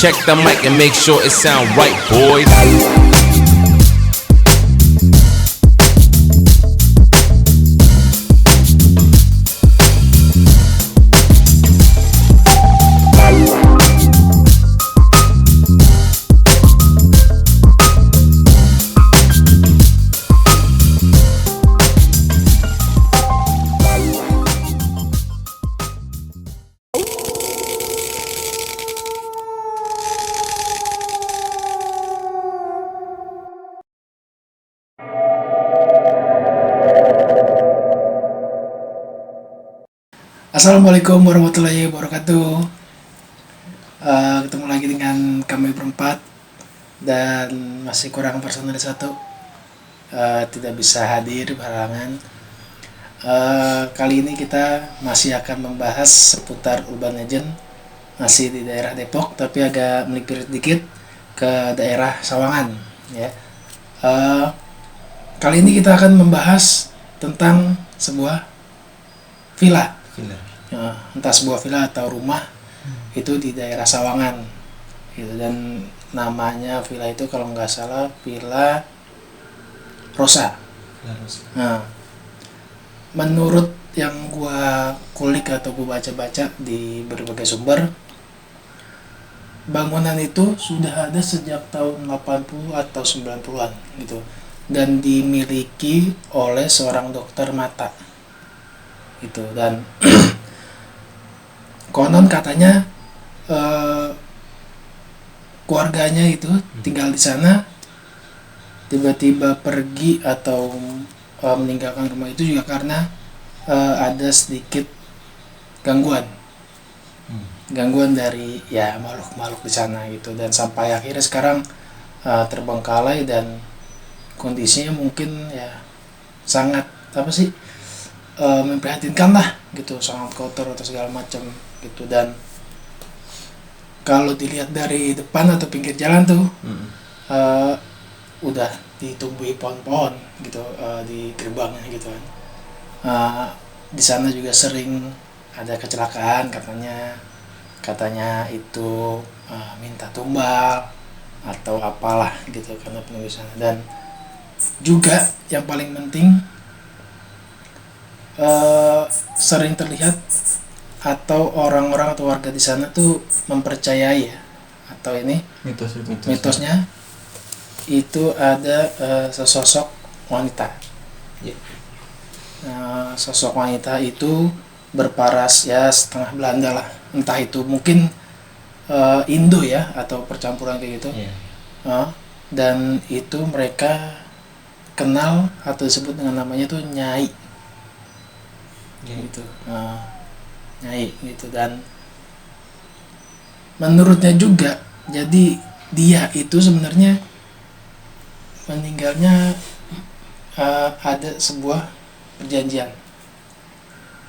check the mic and make sure it sound right, boys. Assalamualaikum warahmatullahi wabarakatuh. Ketemu lagi dengan kami berempat dan masih kurang personel satu, tidak bisa hadir berhalangan. Kali ini kita masih akan membahas seputar Urban Legend, masih di daerah Depok tapi agak melipir sedikit ke daerah Sawangan ya. Kali ini kita akan membahas tentang sebuah villa. Entah sebuah villa atau rumah itu di daerah Sawangan gitu, dan namanya villa itu kalau nggak salah Villa Rosa. Nah, menurut yang gua kulik atau gua baca-baca di berbagai sumber, bangunan itu sudah ada sejak tahun 80 atau 90-an gitu, dan dimiliki oleh seorang dokter mata gitu. Dan konon katanya keluarganya itu tinggal di sana, tiba-tiba pergi atau meninggalkan rumah itu juga karena ada sedikit gangguan dari ya makhluk-makhluk di sana gitu, dan sampai akhirnya sekarang terbengkalai dan kondisinya mungkin ya sangat memprihatinkan lah gitu, sangat kotor atau segala macam gitu. Dan kalau dilihat dari depan atau pinggir jalan tuh udah ditumbuhi pohon-pohon gitu di gerbangnya gitu kan. Di sana juga sering ada kecelakaan, katanya itu minta tumbal atau apalah gitu karena penunggu sana. Dan juga yang paling penting, sering terlihat atau orang-orang atau warga di sana tuh mempercayai ya, atau ini mitosnya itu ada sesosok wanita. Sosok wanita itu berparas ya setengah Belanda lah, entah itu mungkin Indo ya atau percampuran kayak gitu. Dan itu mereka kenal atau disebut dengan namanya tuh Nyai gitu. Nyai gitu. Dan menurutnya juga, jadi dia itu sebenarnya meninggalnya ada sebuah perjanjian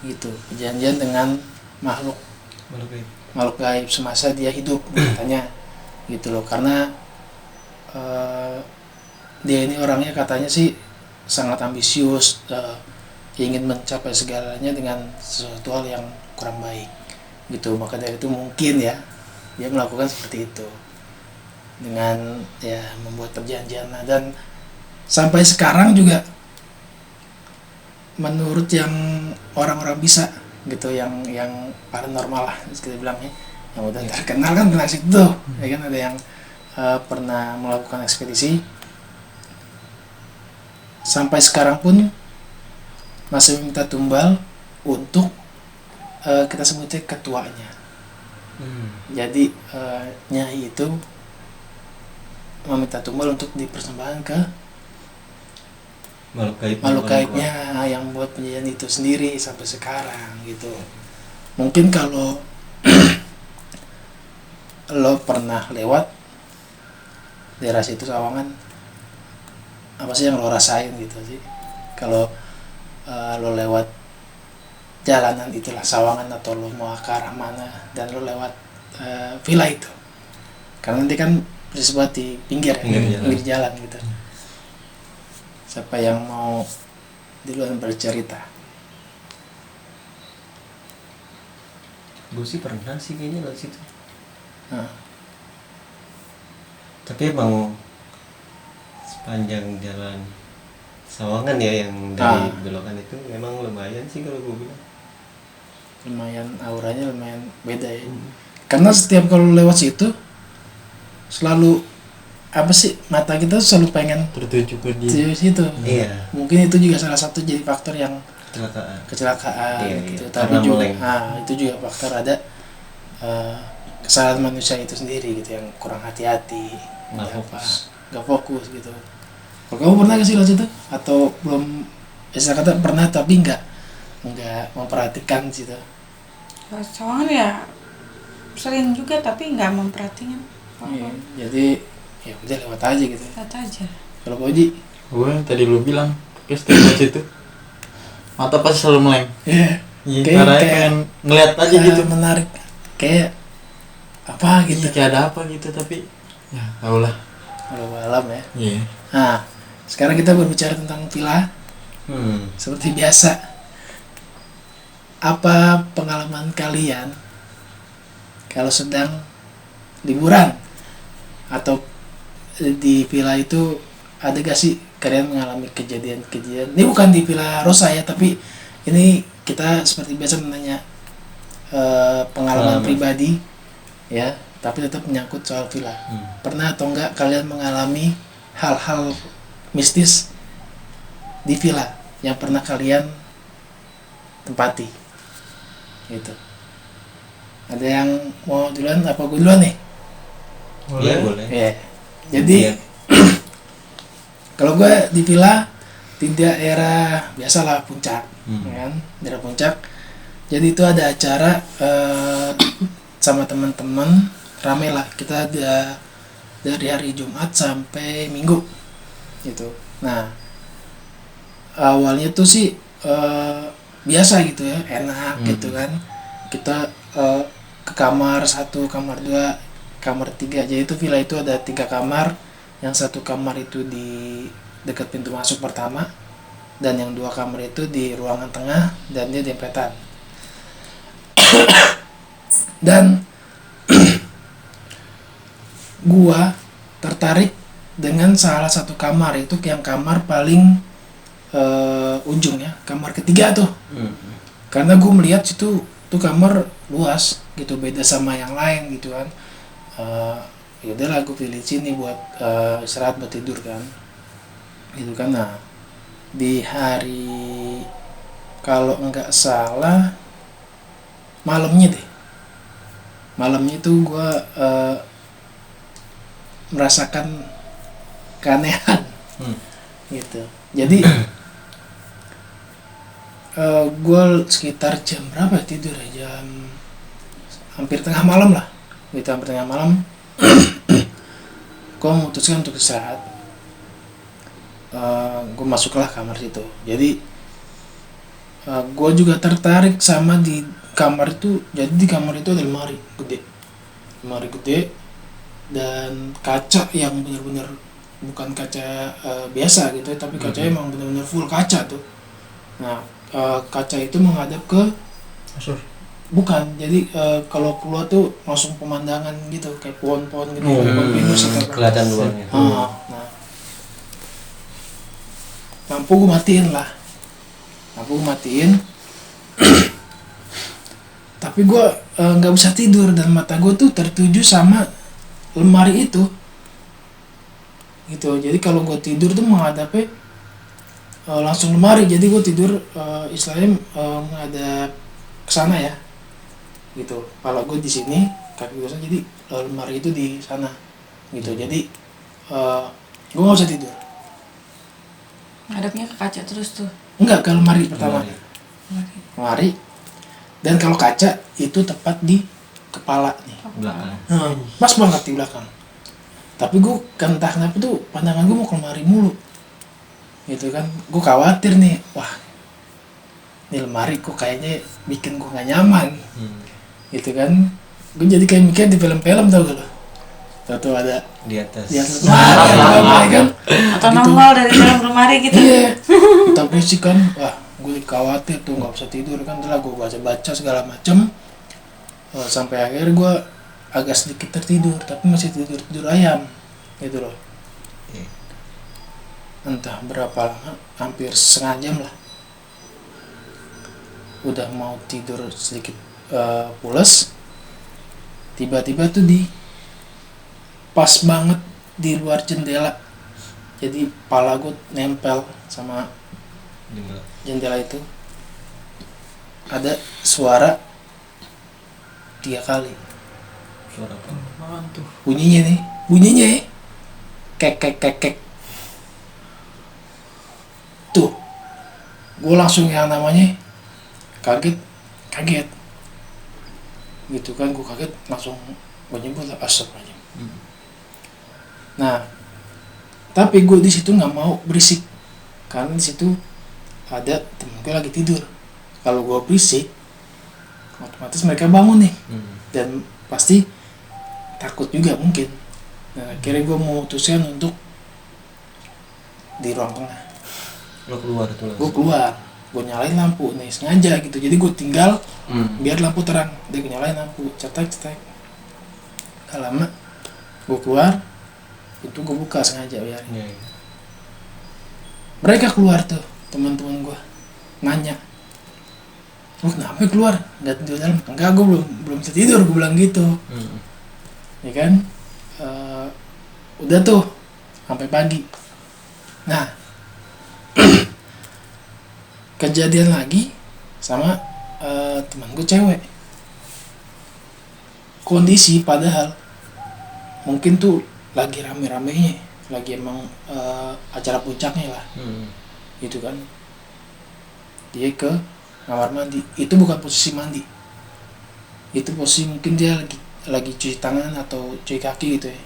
gitu, perjanjian dengan makhluk gaib semasa dia hidup katanya gitu loh. Karena dia ini orangnya katanya sih sangat ambisius, ingin mencapai segalanya dengan sesuatu hal yang kurang baik gitu. Maka dari itu mungkin ya dia melakukan seperti itu dengan ya membuat perjanjian. Dan sampai sekarang juga menurut yang orang-orang bisa gitu, yang paranormal lah kita bilangnya, yang udah terkenal kan pernah situ tuh ya kan, ada yang pernah melakukan ekspedisi sampai sekarang pun masih minta tumbal untuk kita sebutnya ketuanya. Jadi Nyai itu meminta tumbal untuk dipersembahkan ke makhluk gaibnya yang buat penyajian itu sendiri sampai sekarang gitu. Mungkin kalau lo pernah lewat daerah situ Sawangan, apa sih yang lo rasain gitu sih kalau lo lewat jalanan itulah Sawangan, atau lo mau ke arah mana dan lo lewat villa itu, karena nanti kan persis buat di pinggir jalan gitu. Siapa yang mau duluan bercerita? Gue sih pernah sih kayaknya lewat situ. Tapi emang sepanjang jalan Sawangan ya yang dari belokan itu memang lumayan sih kalau gue bilang. Lumayan auranya lumayan beda ya. Karena setiap kalau lewat situ selalu apa sih, mata kita selalu pengen tertuju ke di dia. situ. Iya. Mungkin itu juga salah satu jadi faktor yang kecelakaan Iya, gitu. iya. Tapi Karena juga meleng. itu juga faktor ada kesalahan manusia itu sendiri gitu, yang kurang hati-hati, nggak fokus gitu. Kalau kamu pernah nggak sih lewat situ atau belum? Saya kata pernah tapi nggak memperhatikan situ. Sawangan ya sering juga tapi nggak memperhatikan. Iya, jadi ya udah lewat aja gitu. Lihat aja. Kalau Pak Oji, Gue tadi lu bilang kayak setiap lewat situ mata pasti selalu meleng. iya, Iya, Kayak- karena kayak- pengen ngeliat aja gitu. menarik, kayak apa gitu. Iya, kayak ada apa gitu tapi ya tau lah. Kalau malam ya. Iya. Nah, sekarang kita berbicara tentang villa. Seperti biasa, apa pengalaman kalian kalau sedang liburan atau di villa itu, ada gak sih kalian mengalami kejadian-kejadian? Ini bukan di Villa Rosa ya, tapi ini kita seperti biasa menanya pengalaman pribadi ya, tapi tetap menyangkut soal villa. Pernah atau enggak kalian mengalami hal-hal mistis di villa yang pernah kalian tempati gitu? Ada yang mau duluan apa gue duluan nih? Iya boleh. Ya, jadi kalau gue di villa di daerah biasalah Puncak, ya kan, daerah Puncak. Jadi itu ada acara sama teman-teman, rame lah, kita dari hari Jumat sampai Minggu gitu. Nah, awalnya tuh sih biasa gitu ya, enak gitu kan. Kita ke kamar 1, kamar 2, kamar 3. Jadi itu villa itu ada 3 kamar. Yang 1 kamar itu di dekat pintu masuk pertama, dan yang 2 kamar itu di ruangan tengah dan dia dempetan. Dan gua tertarik dengan salah satu kamar, itu yang kamar paling ujung ya, kamar ketiga tuh. Karena gue melihat situ tuh kamar luas gitu, beda sama yang lain gitu kan. Ya udahlah, gue pilih sini buat istirahat, buat tidur kan gitu kan. Nah, di hari, kalau nggak salah malamnya itu gue merasakan keanehan gitu. Jadi gue sekitar jam berapa tidur ya, jam hampir tengah malam lah gitu, hampir tengah malam. Gue memutuskan untuk istirahat. Gue masuklah kamar situ. Jadi gue juga tertarik sama di kamar itu. Jadi di kamar itu ada lemari gede dan kaca yang benar-benar bukan kaca biasa gitu, tapi kaca emang benar-benar full kaca tuh. Nah, kaca itu menghadap ke Kasur. bukan, jadi kalau keluar tuh langsung pemandangan gitu, kayak pohon-pohon gitu, pohon pinus atau apa. Kelihatan luarnya. Nah, lampu gue matiin. Tapi gue nggak bisa tidur dan mata gue tuh tertuju sama lemari itu gitu. Jadi kalau gue tidur tuh menghadapnya langsung lemari. Jadi gue tidur istilahnya menghadap ke sana ya gitu. Kalau gue di sini, kaki gue sana, jadi lemari itu di sana gitu. Jadi gue nggak bisa tidur. Ngadapnya ke kaca terus tuh. Enggak, ke lemari pertama. Lemari. Dan kalau kaca itu tepat di kepala nih. Belakang. Pas banget di belakang. Tapi gue kan entah kenapa tuh pandangan gue mau ke lemari mulu. Gitu kan. Gue khawatir nih. Wah, ini lemari kok kayaknya bikin gue gak nyaman. Gitu kan. Gue jadi kayak mikir di film-film, tau gak lo? Tahu ada Di atas. lemari kan. Atau Gitu. nongol dari dalam lemari gitu. Iya. Kita berisik kan. Wah, gue khawatir tuh nggak bisa tidur kan. Setelah gue baca segala macem, sampai akhirnya gue agak sedikit tertidur, tapi masih tidur ayam gitu loh. Iya. Entah berapa lama, hampir setengah jam lah. Udah mau tidur sedikit pules, tiba-tiba tuh pas banget di luar jendela, jadi pala gue nempel sama jendela itu. Ada suara 3 kali. Suara apa? Apaan tuh? Bunyinya kek tuh. Gue langsung yang namanya kaget gitu kan. Gue kaget langsung gue nyebut astagfirullahaladzim. Nah tapi gue di situ nggak mau berisik karena di situ ada temen gue lagi tidur. Kalau gue berisik otomatis mereka bangun nih dan pasti takut juga mungkin. Nah akhirnya gue memutuskan untuk di ruang tengah. Lo keluar tuh Gue keluar, gue nyalain lampu nih sengaja gitu, jadi gue tinggal biar lampu terang, dia gue nyalain lampu cetek. Gak lama gue keluar, itu gue buka sengaja biar mereka keluar tuh. Teman-teman gue nanya, lu kenapa keluar, nggak tidur dalam? Enggak, gue belum bisa tidur, gue bilang gitu. Ya kan, udah tuh sampai pagi. Nah kejadian lagi sama teman gue cewek. Kondisi padahal mungkin tuh lagi rame-ramenya, lagi emang acara puncaknya lah. Gitu kan, dia ke kamar mandi. Itu bukan posisi mandi, itu posisi mungkin dia lagi cuci tangan atau cuci kaki gitu ya.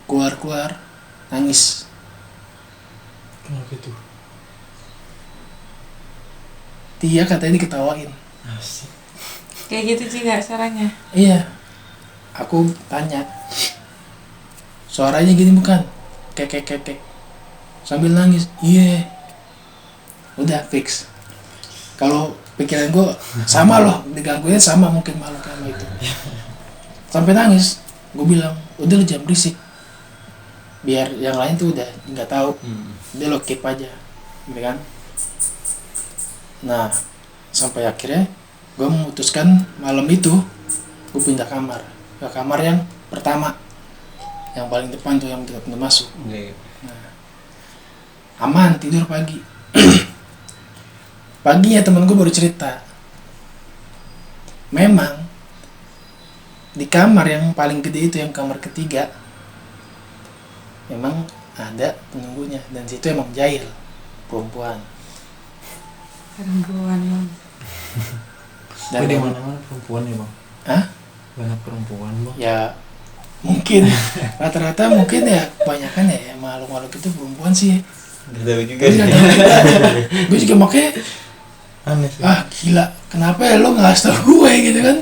Keluar nangis. Kenapa itu? Dia katanya diketawain. Asik. Kayak gitu juga suaranya. Iya, aku tanya, suaranya gini bukan? Kek sambil nangis. Iya. Udah fix. Kalau pikiran gue sama loh, diganggunya sama mungkin makhluk sama itu. Sampai nangis. Gue bilang, udah lu jangan berisik, biar yang lain tuh udah nggak tahu. Dia lo keep aja, gitu kan? Nah, sampai akhirnya gue memutuskan malam itu gue pindah kamar ke kamar yang pertama, yang paling depan tuh, yang kita pintu masuk. Nah, aman tidur pagi. Paginya temen gue baru cerita, memang di kamar yang paling gede itu, yang kamar ketiga, memang ada penunggunya, dan situ emang jahil, perempuan. Bang. Dan Di mana-mana perempuan ya bang? Hah? Banyak perempuan bang. Ya mungkin rata-rata mungkin ya kebanyakan ya makhluk-makhluk itu perempuan sih. Gak tahu juga Gue sih. nggak tahu. Gue juga makanya Aneh sih. gila, kenapa ya lo nggak kasih tau gue gitu kan?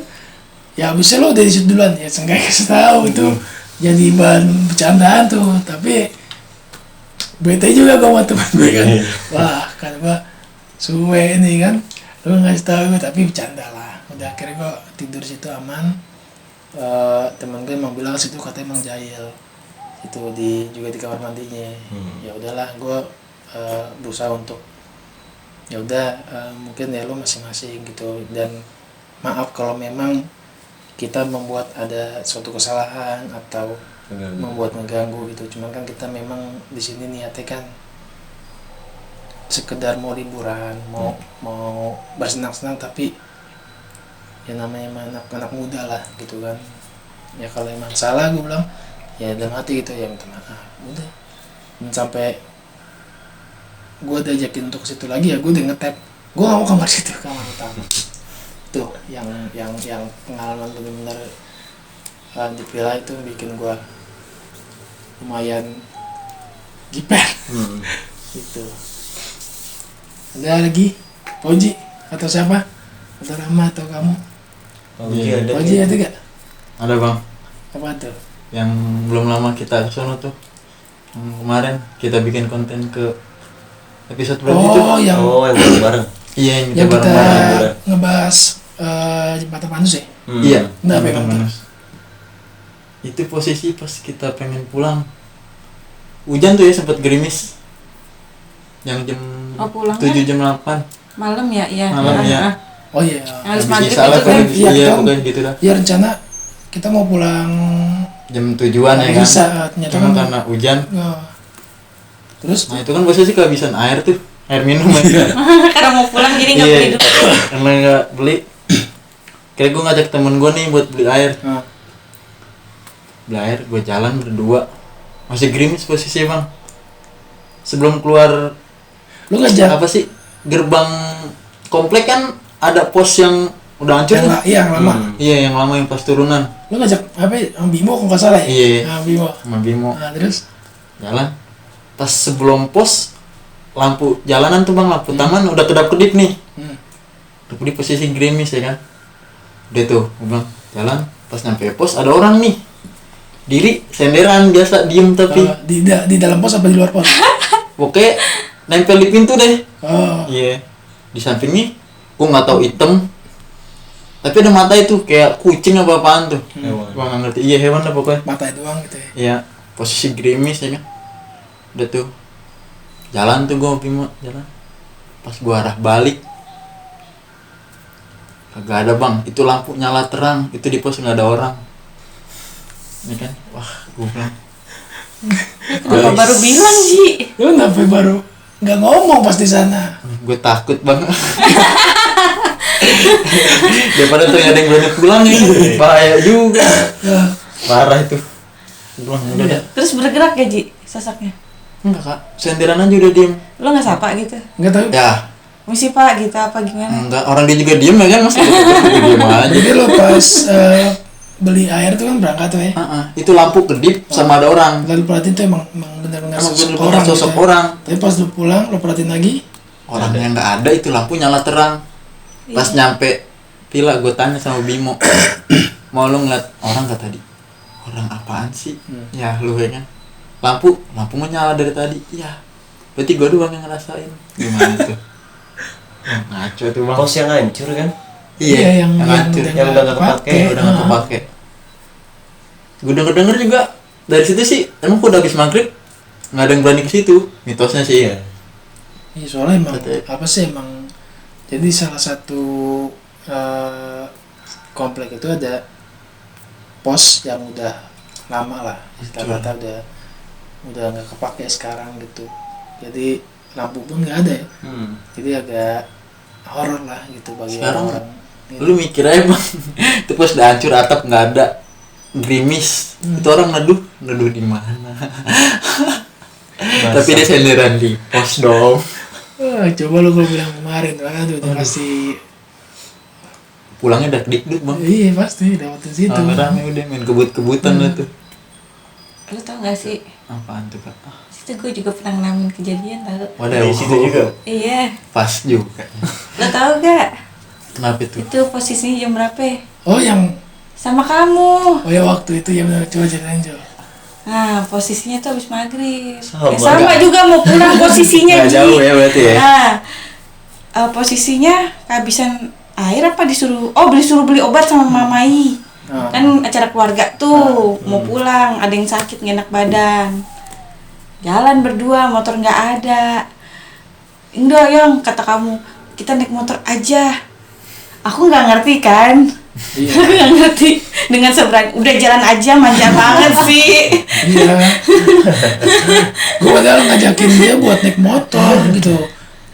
Ya abisnya lo udah disitu duluan, ya seenggaknya kasih tahu itu jadi bahan bercandaan tuh. Tapi bete juga gue sama teman gue kan, wah kan gue suwe ini kan, lo ngasih tahu gue tapi bercanda lah. Udah akhirnya gue tidur situ aman. Temen gue emang bilang situ katanya emang jahil itu, juga di kamar mandinya. Ya udahlah, gue berusaha untuk ya udah, mungkin ya lo masing-masing gitu, dan maaf kalau memang kita membuat ada suatu kesalahan atau membuat ngeganggu gitu. Cuman kan kita memang di sini niatnya kan sekedar mau liburan, mau bersenang-senang, tapi ya namanya anak muda lah gitu kan. Ya kalau emang salah gue bilang ya dalam hati gitu, ya minta maaf udah. Dan sampai gue diajakin untuk situ lagi, ya gue udah ngetap, gue gak mau kamar situ, kamar utama tuh yang pengalaman benar-benar di villa itu bikin gue lumayan giper. Gitu. Ada lagi Poji atau siapa, atau Rama atau kamu? Poji ada gak? Ada bang. Apa tuh? Yang belum lama kita kesana tuh. Kemarin kita bikin konten ke episode berapa itu? yang yang bareng. Iya, yang kita bareng-bareng. ngebahas jembatan Panus ya? Iya. Nah, jembatan memang Manus. Itu posisi pas kita pengen pulang. Hujan tuh ya, sempat gerimis. Yang jam Oh, pulangnya 7 jam 8. malam ya, iya. Malam ya. Oh iya. Habis Habis maghrib isya lah itu kan. pokoknya. Iya, Iya, kita- pokoknya gitu dah. Ya rencana kita mau pulang Jam 7-an ya kan. bisa, ternyata Cuma kan karena hujan. Terus Nah, itu kan posisi kehabisan air tuh. Air minum aja. Karena mau pulang jadi nggak Iya. beli dulu. Karena nggak beli. Kayak gue ngajak temen gue nih buat beli air. Beli air, gue jalan berdua. Masih gerimis posisi bang. Sebelum keluar lu ngajak apa sih, gerbang komplek kan ada pos yang udah hancur yang, tuh. yang lama. Iya, yang lama yang pas turunan. Lu ngajak apa? Yang Bimo kok nggak salah ya? Iya. Nah, Bimo. Sama Bimo. Nah, terus Jalan. Pas sebelum pos, lampu jalanan tuh bang, lampu taman udah kedap-kedip nih. Kedap di posisi gerimis ya kan. Udah tuh, gue bilang jalan. Pas nyampe pos ada orang nih. Diri senderan biasa, diem tapi. di dalam pos apa di luar pos? Pokoknya nempel di pintu deh. Oh. Iya. Di sampingnya, gue nggak tahu hitam. Tapi ada mata itu kayak kucing apa apaan tuh. Hewan. Gue nggak ngerti. Iya hewan lah pokoknya. Mata doang gitu ya. Iya. Posisi gerimis ya kan. Udah tuh. Jalan tuh gue Bimo jalan. Pas gue arah balik, kagak ada bang. Itu lampu nyala terang. Itu di pos nggak ada orang. Ini kan. Wah, gue bilang. Kenapa baru bilang Ji? Lu kenapa baru nggak ngomong pas di sana? Gue takut banget. Daripada tuh ada yang berani pulang nih, bahaya juga. Parah itu. Gua udah dah. Terus bergerak ya Ji sosoknya? Enggak kak, senderan aja udah diem. Lo nggak sapa gitu? Nggak tahu. Ya, Misi Pak gitu apa gimana? enggak, orang dia juga diem ya kan, masa dia diem aja. Jadi lu pas beli air tuh kan berangkat tuh ya. Itu lampu kedip sama ada orang. Lalu perhatiin tuh emang benar-benar Emang sosok bener-bener orang. sosok gitu ya. orang. Tapi pas lu pulang lu perhatiin lagi. Orangnya nggak ada, itu lampu nyala terang. Pas nyampe villa gue tanya sama Bimo, mau lu ngeliat orang gak tadi? Orang apaan sih? Ya lu ya kan. Lampu mau nyala dari tadi. Iya. Berarti gue doang yang ngerasain. Gimana tuh? Ngaco tuh bang. Pos yang hancur kan? Iya, yang hancur. yang udah nggak kepake, Udah nggak kepake. Gue denger juga dari situ sih. Emang udah habis maghrib nggak ada yang berani ke situ. Mitosnya sih. Iya. Iya soalnya emang Betul. apa sih emang jadi salah satu komplek itu ada pos yang udah lama lah, rata-rata udah nggak kepake sekarang gitu. Jadi lampu pun nggak ada ya. Jadi agak horor lah gitu bagi Sekarang orang. Lu mikir aja bang, itu pas udah hancur atap nggak ada, gerimis, itu orang neduh di mana? Tapi dia senderan di pos dong. Wah, coba lu gue bilang kemarin tuh udah pasti. Pulangnya dak-dikduk bang. Iya pasti dapetin situ. Rame udah main kebut-kebutan lah tuh. Lo tau gak sih? Apaan tuh kak? Situ gue juga pernah ngalamin kejadian tau. Waduh, Di situ juga. Iya. Pas juga. Lo tau gak? Kenapa itu? Itu posisinya jam berapa? Oh yang Sama kamu. ya waktu itu ya benar, coba ceritain coba. Nah, posisinya tuh habis maghrib. Sama. Sama juga mau pulang posisinya Nggak Ji. jauh ya berarti ya? Nah, posisinya kehabisan air apa disuruh beli obat sama Mamai. Kan acara keluarga tuh mau pulang, ada yang sakit nggak enak badan. Jalan berdua, motor nggak ada. Enggak yang kata kamu, kita naik motor aja. Aku nggak ngerti kan. Aku nggak ngerti dengan seberang udah jalan aja manja banget sih. Iya. Gue padahal ngajakin dia buat naik motor gitu.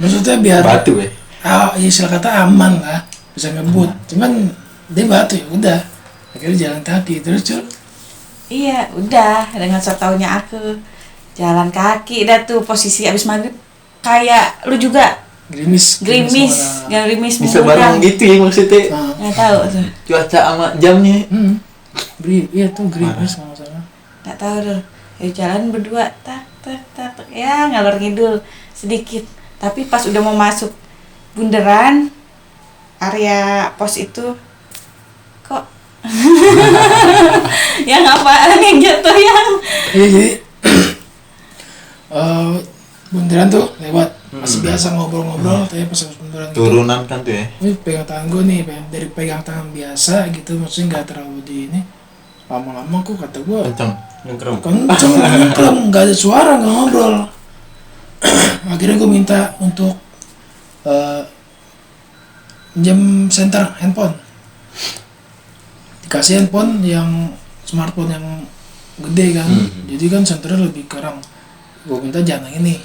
Maksudnya biar Batu ya? ya istilah kata aman lah, bisa ngebut. Cuman dia batu ya udah. Akhirnya jalan kaki terus cul. Iya, udah dengan setaunya aku jalan kaki dah tuh posisi abis maghrib kayak lu juga Gerimis Bisa bareng gitu ya maksudnya? nggak tahu tuh, Cuaca sama jamnya. Iya tuh gerimis nggak masalah. nggak tahu tuh. Ya jalan berdua tak ya ngalor ngidul sedikit, tapi pas udah mau masuk bundaran area pos itu kok yang apaan yang jatuh yang Iya jadi bundaran tuh lewat masih biasa ngobrol-ngobrol, tapi pas habis bundaran gitu. Turunan kan tuh ya? Ini pegang tangan gue nih, dari pegang tangan biasa gitu, maksudnya nggak terlalu di ini. lama-lama kok kata gue Kenceng. Nongkrong. kenceng nggak ada suara, nggak ngobrol. Akhirnya gue minta untuk pinjam center handphone, dikasih handphone yang smartphone yang gede kan. Jadi kan senternya lebih kurang, gue minta jangan yang ini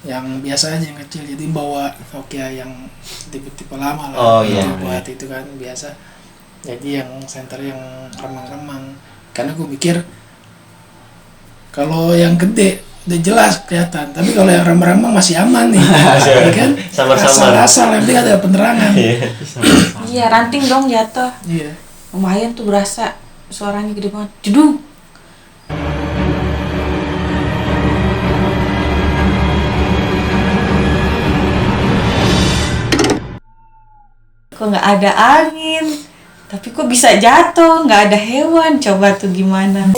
yang biasa aja yang kecil, jadi bawa Nokia yang tipe-tipe lama lah. Oh, iya. Buat itu kan biasa, jadi yang center yang remang-remang, karena gue mikir kalau yang gede udah jelas kelihatan, tapi kalau yang remang-remang masih aman nih. Ya kan? Samar-samar. Asal yang penting ada penerangan. Iya, ranting dong jatuh. Iya. Lumayan tuh berasa suaranya gede banget. Jedung. Kok nggak ada angin, tapi kok bisa jatuh, nggak ada hewan, coba tuh gimana.